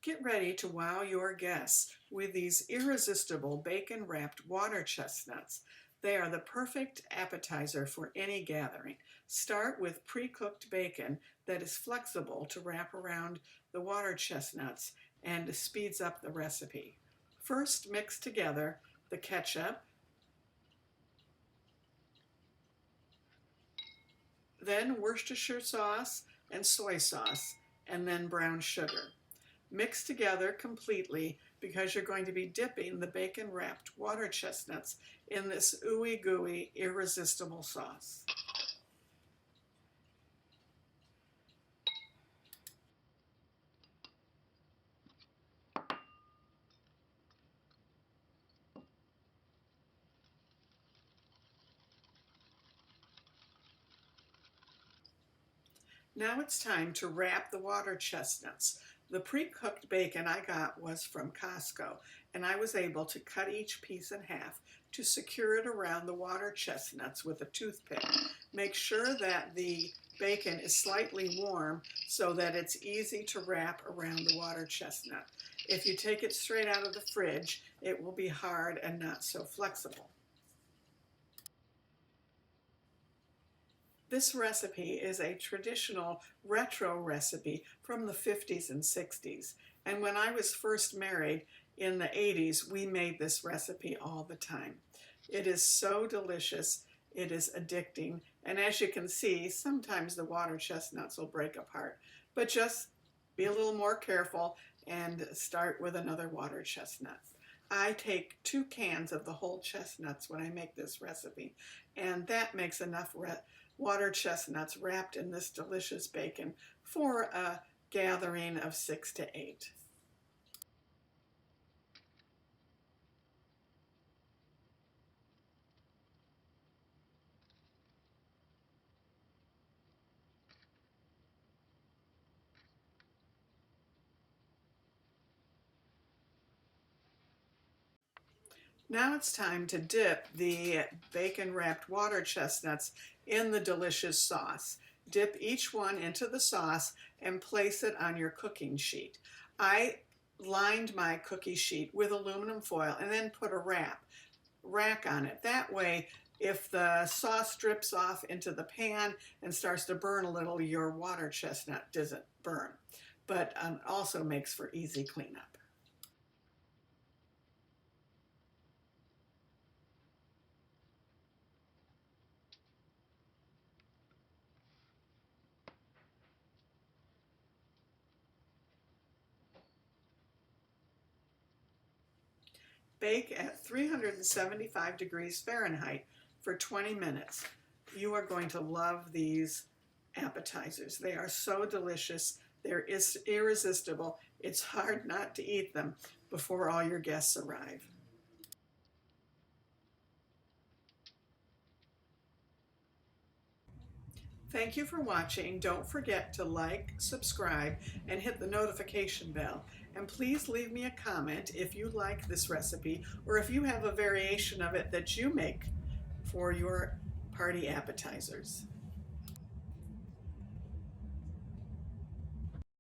Get ready to wow your guests with these irresistible bacon-wrapped water chestnuts. They are the perfect appetizer for any gathering. Start with pre-cooked bacon that is flexible to wrap around the water chestnuts and speeds up the recipe. First, mix together the ketchup, then Worcestershire sauce and soy sauce, and then brown sugar. Mix together completely because you're going to be dipping the bacon-wrapped water chestnuts in this ooey gooey irresistible sauce. Now it's time to wrap the water chestnuts. The pre-cooked bacon I got was from Costco, and I was able to cut each piece in half to secure it around the water chestnuts with a toothpick. Make sure that the bacon is slightly warm so that it's easy to wrap around the water chestnut. If you take it straight out of the fridge, it will be hard and not so flexible. This recipe is a traditional retro recipe from the 50s and 60s. And when I was first married in the 80s, we made this recipe all the time. It is so delicious, it is addicting, and as you can see, sometimes the water chestnuts will break apart. But just be a little more careful and start with another water chestnut. I take 2 cans of the whole chestnuts when I make this recipe, and that makes enough water chestnuts wrapped in this delicious bacon for a gathering of 6 to 8. Now it's time to dip the bacon-wrapped water chestnuts in the delicious sauce. Dip each one into the sauce and place it on your cooking sheet. I lined my cookie sheet with aluminum foil and then put a rack on it. That way, if the sauce drips off into the pan and starts to burn a little, your water chestnut doesn't burn, but also makes for easy cleanup. Bake at 375 degrees Fahrenheit for 20 minutes. You are going to love these appetizers. They are so delicious. They're irresistible. It's hard not to eat them before all your guests arrive. Thank you for watching. Don't forget to like, subscribe, and hit the notification bell. And please leave me a comment if you like this recipe or if you have a variation of it that you make for your party appetizers.